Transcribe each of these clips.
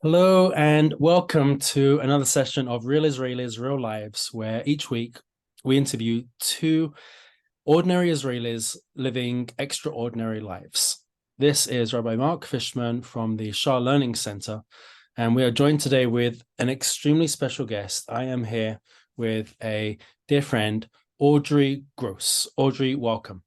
Hello and welcome to another session of Real Israelis, Real Lives, where each week we interview two ordinary Israelis living extraordinary lives. This is Rabbi Mark Fishman from the Shah Learning Center, and we are joined today with an extremely special guest. I am here with a dear friend, Audrey Gross. Audrey, welcome.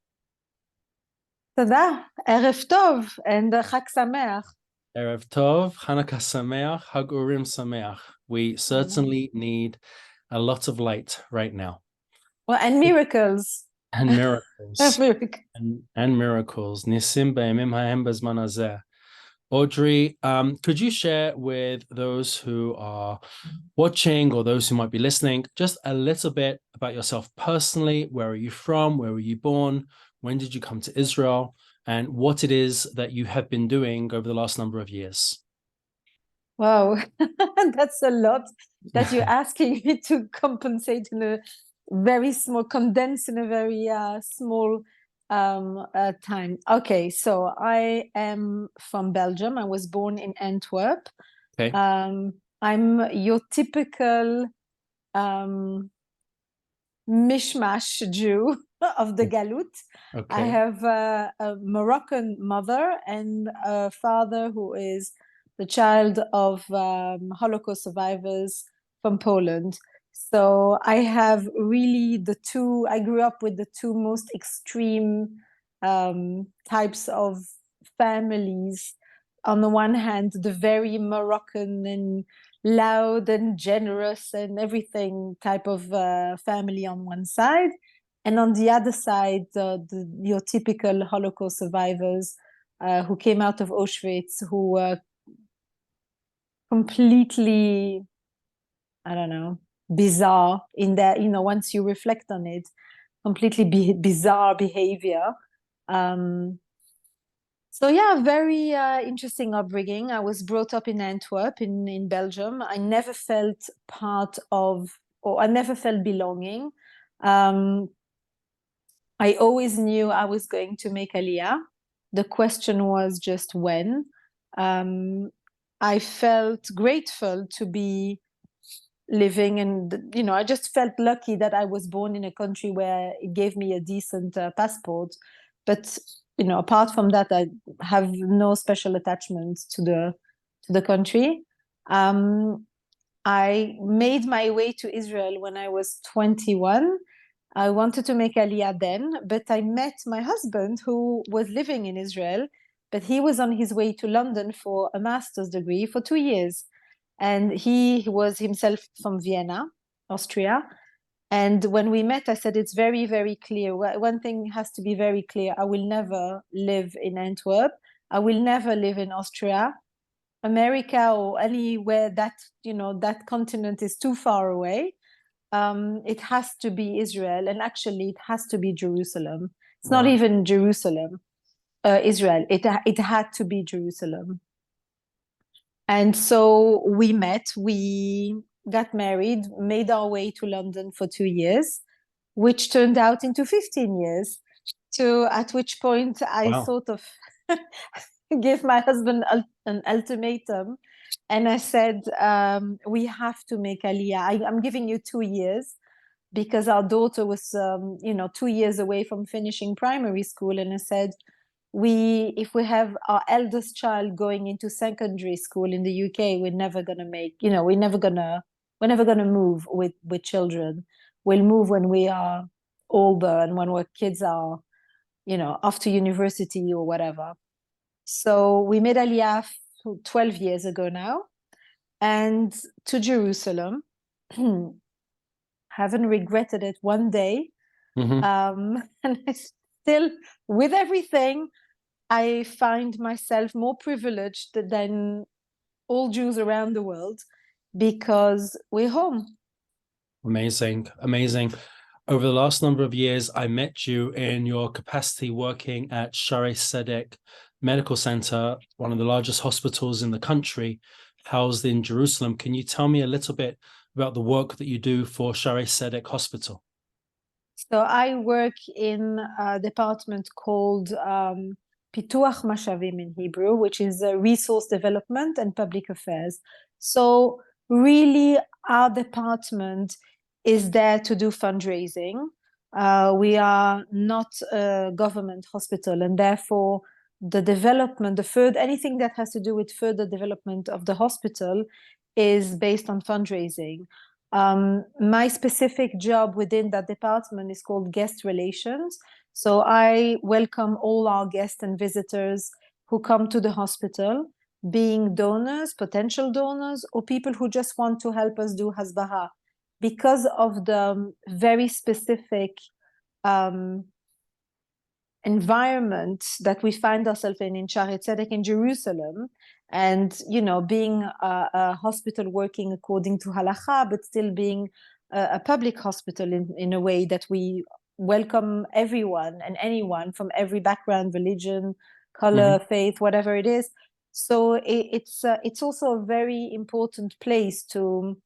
תודה, ערב טוב, and חג שמח. Erev Tov, Hanukkah Sameach, Hag Urim Sameach. We certainly need a lot of light right now. Well, and miracles. And miracles. Miracle. And miracles. Nisim be'emim ha'em bezman hazeh. Audrey, could you share with those who are watching or those who might be listening just a little bit about yourself personally? Where are you from? Where were you born? When did you come to Israel? And what it is that you have been doing over the last number of years? Wow, that's a lot that you're asking me to compensate in a very small, condensed in a very small time. Okay, so I am from Belgium. I was born in Antwerp. Okay. I'm your typical mishmash Jew of the Galut. Okay. I have a Moroccan mother and a father who is the child of Holocaust survivors from Poland. So I have really I grew up with the two most extreme types of families. On the one hand, the very Moroccan and loud and generous and everything type of family on one side, and on the other side, your typical Holocaust survivors who came out of Auschwitz, who were completely, I don't know, bizarre in their, once you reflect on it, completely bizarre behavior. So yeah, very interesting upbringing. I was brought up in Antwerp, in Belgium. I never felt part of, or I never felt belonging. I always knew I was going to make Aliyah. The question was just when. I felt grateful to be living, and I just felt lucky that I was born in a country where it gave me a decent passport. But apart from that, I have no special attachment to the country. I made my way to Israel when I was 21. I wanted to make Aliyah then, but I met my husband who was living in Israel, but he was on his way to London for a master's degree for 2 years. And he was himself from Vienna, Austria. And when we met, I said, it's very, very clear. One thing has to be very clear. I will never live in Antwerp. I will never live in Austria. America or anywhere that continent is too far away. It has to be Israel, and actually it has to be Jerusalem. It's not even Jerusalem, Israel. It had to be Jerusalem. And so we met, we got married, made our way to London for 2 years, which turned out into 15 years. At which point I sort of gave my husband an ultimatum, and I said, we have to make Aliyah. I'm giving you 2 years, because our daughter was 2 years away from finishing primary school. And I said, if we have our eldest child going into secondary school in the UK, we're never gonna move with children. We'll move when we are older and when our kids are off to university or whatever. So we made Aliyah 12 years ago now, and to Jerusalem. Haven't regretted it one day. And I still, with everything, I find myself more privileged than all Jews around the world, because we're home. Amazing, amazing. Over the last number of years, I met you in your capacity working at Shaare Zedek Medical Center, one of the largest hospitals in the country, housed in Jerusalem. Can you tell me a little bit about the work that you do for Shaare Zedek Hospital? So I work in a department called Pituach Mashavim in Hebrew, which is resource development and public affairs. So really, our department is there to do fundraising. We are not a government hospital, and therefore the development, anything that has to do with further development of the hospital is based on fundraising. My specific job within that department is called guest relations. So I welcome all our guests and visitors who come to the hospital, being donors, potential donors, or people who just want to help us do Hasbaha. Because of the very specific environment that we find ourselves in Shaare Zedek in Jerusalem, and being a hospital working according to halakha, but still being a public hospital in a way that we welcome everyone and anyone from every background, religion, color, faith, whatever it is. So it's also a very important place to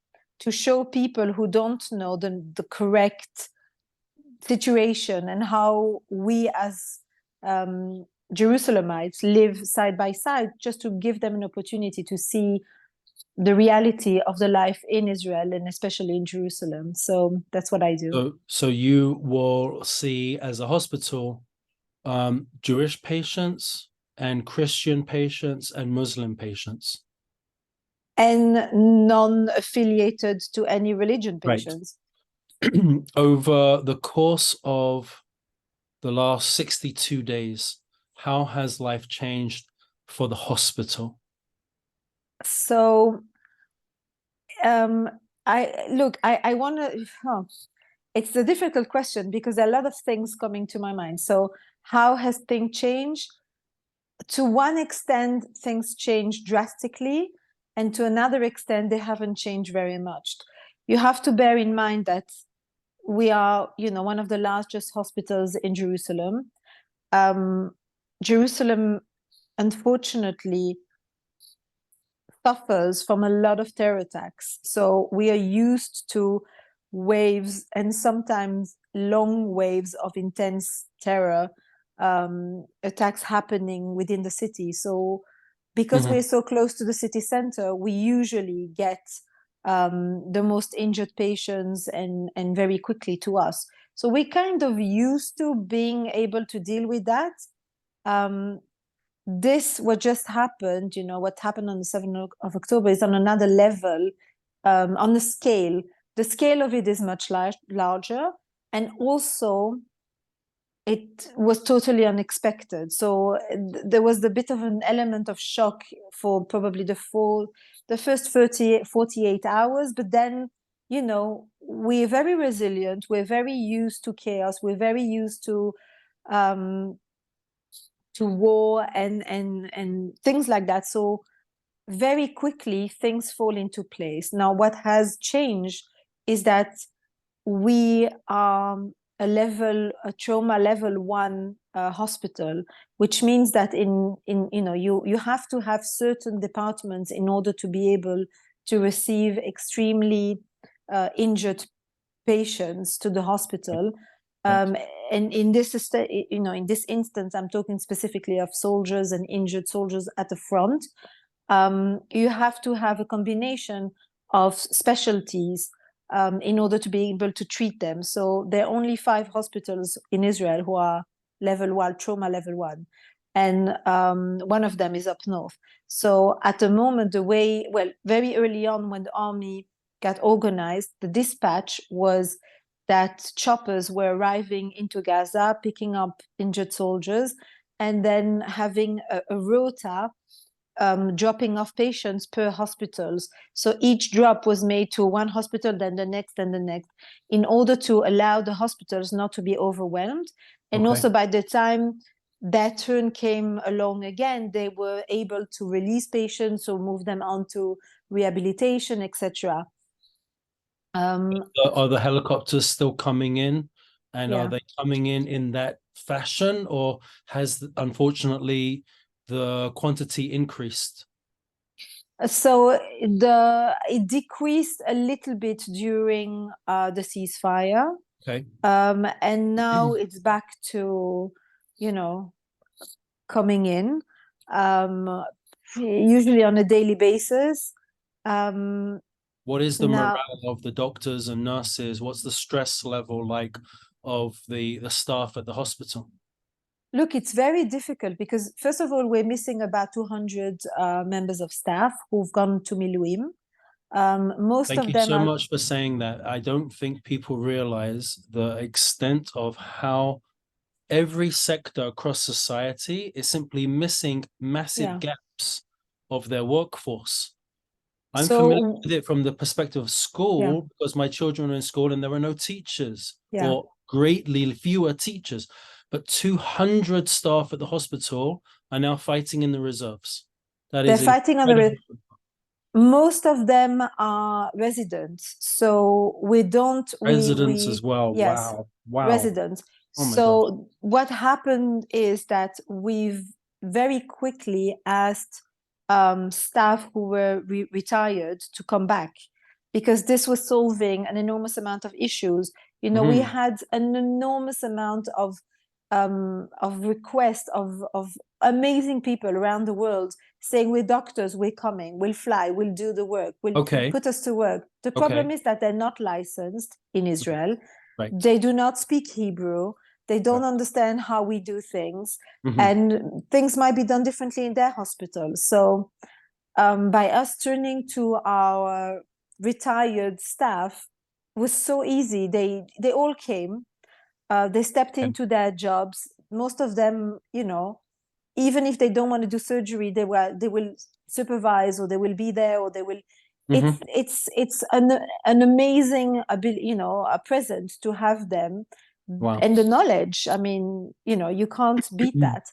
show people who don't know the correct situation and how we as Jerusalemites live side by side, just to give them an opportunity to see the reality of the life in Israel and especially in Jerusalem. So that's what I do. So you will see as a hospital Jewish patients and Christian patients and Muslim patients. And non-affiliated to any religion patients. Right. Over the course of the last 62 days, how has life changed for the hospital? So I want to, it's a difficult question because there are a lot of things coming to my mind. So how has things changed? To one extent, things changed drastically, and to another extent, they haven't changed very much. You have to bear in mind that we are, one of the largest hospitals in Jerusalem. Jerusalem, unfortunately, suffers from a lot of terror attacks. So we are used to waves and sometimes long waves of intense terror attacks happening within the city. So because we're so close to the city center, we usually get the most injured patients and very quickly to us. So we kind of used to being able to deal with that. This what just happened, what happened on the 7th of October is on another level, on the scale. The scale of it is much larger, and also it was totally unexpected. So there was a bit of an element of shock for probably the first 48 hours, but then, we're very resilient. We're very used to chaos. We're very used to war and things like that. So very quickly things fall into place. Now, what has changed is that we are a trauma level 1 hospital, which means that you have to have certain departments in order to be able to receive extremely injured patients to the hospital. And in this instance, I'm talking specifically of soldiers and injured soldiers at the front. You have to have a combination of specialties in order to be able to treat them. So there are only 5 hospitals in Israel who are level 1, trauma level 1. And one of them is up north. So at the moment, very early on when the army got organized, the dispatch was that choppers were arriving into Gaza, picking up injured soldiers, and then having a rota dropping off patients per hospitals. So each drop was made to one hospital, then the next, and the next, in order to allow the hospitals not to be overwhelmed. And also by the time that turn came along again, they were able to release patients or move them on to rehabilitation, etc. Are the helicopters still coming in, and are they coming in that fashion, or has unfortunately the quantity increased? So it decreased a little bit during the ceasefire. Okay. And now it's back to, coming in, usually on a daily basis. What is the Now, morale of the doctors and nurses? What's the stress level like of the staff at the hospital? look, it's very difficult because, first of all, we're missing about 200 members of staff who've gone to Miluim. Most Thank of you them so are much for saying that. I don't think people realize the extent of how every sector across society is simply missing massive yeah. gaps of their workforce. I'm familiar So with it from the perspective of yeah, school because my children are in school and there are no teachers yeah. or greatly fewer teachers. But 200 staff at the hospital are now fighting in the reserves. That They're is fighting on the incredible. most of them are residents, so Residents we as well. yes, Wow. Wow. residents. Oh my gosh. So what happened is that we've very quickly asked staff who were retired to come back because this was solving an enormous amount of issues. You know, we had an enormous amount of requests of amazing people around the world saying, we're doctors, we're coming, we'll fly, we'll do the work, we'll Okay. put us to work. The problem Okay. is that they're not licensed in Israel. Right. They do not speak Hebrew. They don't Right. understand how we do things. Mhm. And things might be done differently in their hospital. So by us turning to our retired staff was so easy. They all came. They stepped Okay. into their jobs. Most of them, you know, even if they don't want to do surgery, they will supervise, or they will be there, or they will. Mhm. It's an amazing ability, you know, a present to have them, Wow. and the knowledge. I mean, you know, you can't beat that.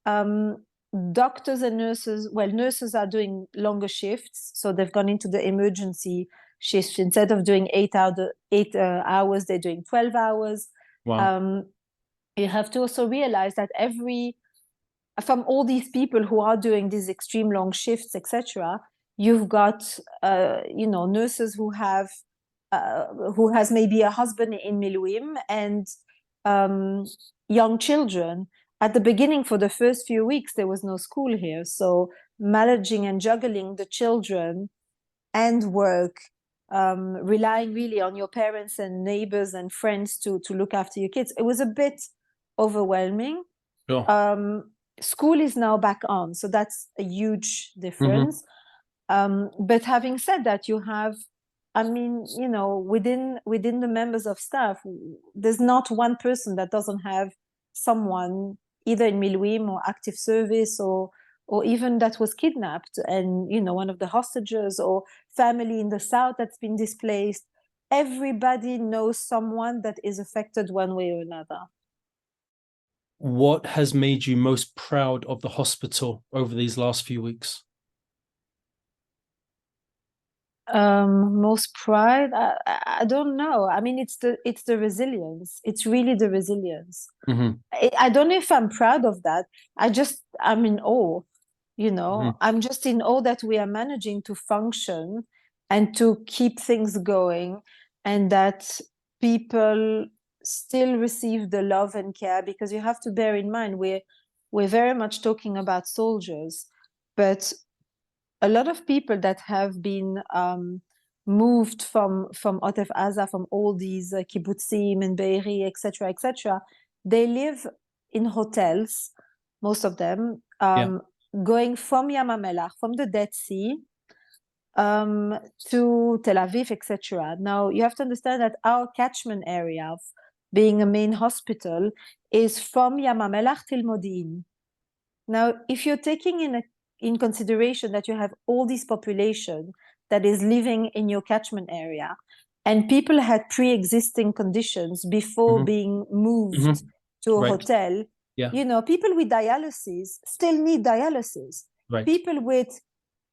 Um, Doctors and nurses, well, nurses are doing longer shifts, so they've gone into the emergency shift. Instead of doing 8 hours, they're doing 12 hours. Wow. You have to also realize that from all these people who are doing these extreme long shifts, etc., you've got you know, nurses who has maybe a husband in Miluim and young children. At the beginning, for the first few weeks, there was no school here, so managing and juggling the children and work, relying really on your parents and neighbors and friends to look after your kids, it was a bit overwhelming. Sure. School is now back on, so that's a huge Mhm. difference. But having said that, you have, I mean, you know, within the members of staff, there's not one person that doesn't have someone either in Miluim or active service, or even that was kidnapped, and you know, one of the hostages, or family in the south that's been displaced. Everybody knows someone that is affected one way or another. What has made you most proud of the hospital over these last few weeks? Most pride, I don't know. I mean, it's the resilience. It's really the resilience. Mhm. I don't know if I'm proud of that. I'm in awe, you know. Mhm. I'm just in awe that we are managing to function and to keep things going, and that people still receive the love and care, because you have to bear in mind we're very much talking about soldiers, but a lot of people that have been moved from Otef Aza, from all these kibbutzim and Be'eri, etc., they live in hotels, most of them, Yeah. going from Yam HaMelach, from the Dead Sea, to Tel Aviv, etc. Now, you have to understand that our catchment area of being a main hospital is from Yam HaMelach till Modi'in. Now, if you're taking in consideration that you have all this population that is living in your catchment area, and people had pre-existing conditions before Mhm. being moved Mhm. to a Right. hotel, Yeah. you know, people with dialysis still need dialysis. Right. People with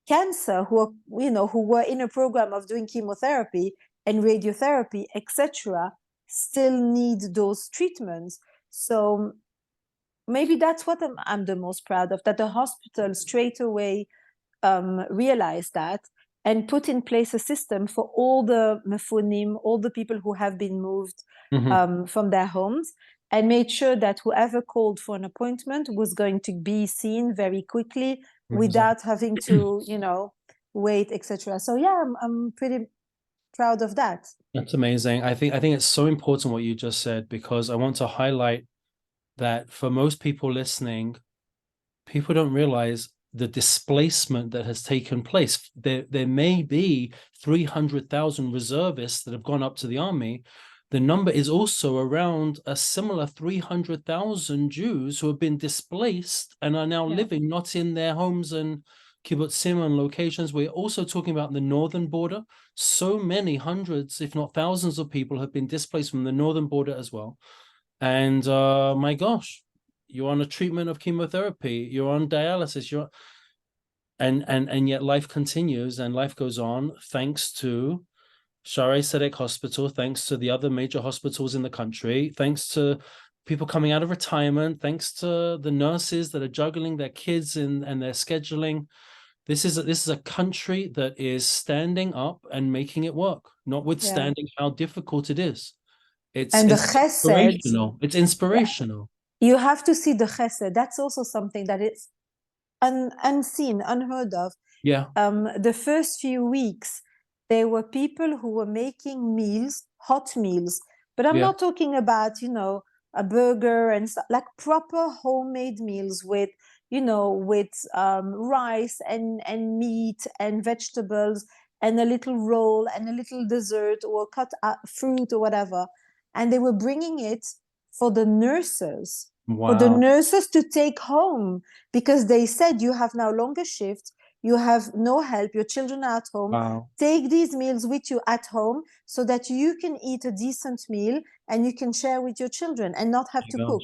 cancer who are, you know, who were in a program of doing chemotherapy and radiotherapy, etc., still need those treatments. So maybe that's what I'm the most proud of, that the hospital straight away realized that and put in place a system for all the mefunim, all the people who have been moved Mhm. from their homes, and made sure that whoever called for an appointment was going to be seen very quickly without having to, wait, etc. So yeah, I'm pretty proud of that. That's amazing. I think it's so important what you just said, because I want to highlight that for most people listening, people don't realize the displacement that has taken place. There may be 300,000 reservists that have gone up to the army. The number is also around a similar 300,000 Jews who have been displaced and are now living not in their homes and kibbutzim and locations. We're also talking about the northern border. So many hundreds, if not thousands of people have been displaced from the northern border as well. And my gosh, you're on a treatment of chemotherapy, you're on dialysis, and yet life continues and life goes on, thanks to Shaare Zedek Hospital, thanks to the other major hospitals in the country, thanks to people coming out of retirement, thanks to the nurses that are juggling their kids and their scheduling. This is a country that is standing up and making it work, notwithstanding how difficult it is. It's inspirational. It's inspirational. You have to see the chesed. That's also something that is unseen, unheard of. Yeah. The first few weeks, there were people who were making meals, hot meals, but I'm not talking about, a burger and stuff, like proper homemade meals with, rice and meat and vegetables and a little roll and a little dessert or cut fruit or whatever. And they were bringing it for the nurses. Wow. For the nurses to take home, because they said, you have now longer shifts, you have no help, your children are at home. Wow. Take these meals with you at home so that you can eat a decent meal and you can share with your children and not have to cook.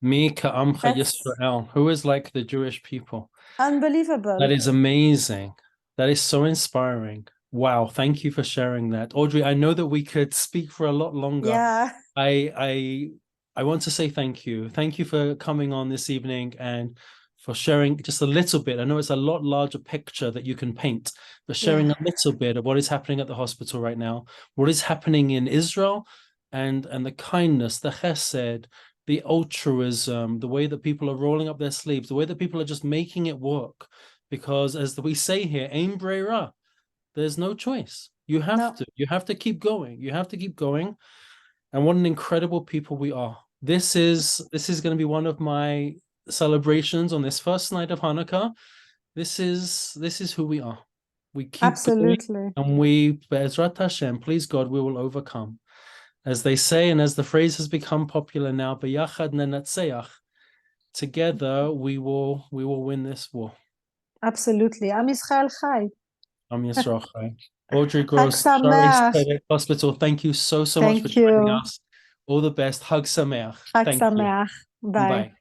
Mi ka'amcha Yisrael, who is like the Jewish people. Unbelievable. That is amazing. That is so inspiring. Wow, thank you for sharing that. Audrey, I know that we could speak for a lot longer. Yeah. I want to say thank you. Thank you for coming on this evening and for sharing just a little bit. I know it's a lot larger picture that you can paint, but sharing a little bit of what is happening at the hospital right now, what is happening in Israel, and the kindness, the chesed, the altruism, the way that people are rolling up their sleeves, the way that people are just making it work. Because as we say here, ein breira, there's no choice. You have to keep going. You have to keep going. And what an incredible people we are. This is going to be one of my celebrations on this first night of Hanukkah. This is who we are. We keep going, and we, Be'ezrat Hashem, please God, we will overcome. As they say, and as the phrase has become popular now, B'yachad nenatzeach, together we will win this war. Absolutely. Am Yisrael Chai. Am Yisrael Chai. Audrey Gross, Shaare Zedek Hospital, thank you so much for joining us. All the best. Hag Sameach. Hag Sameach. Bye.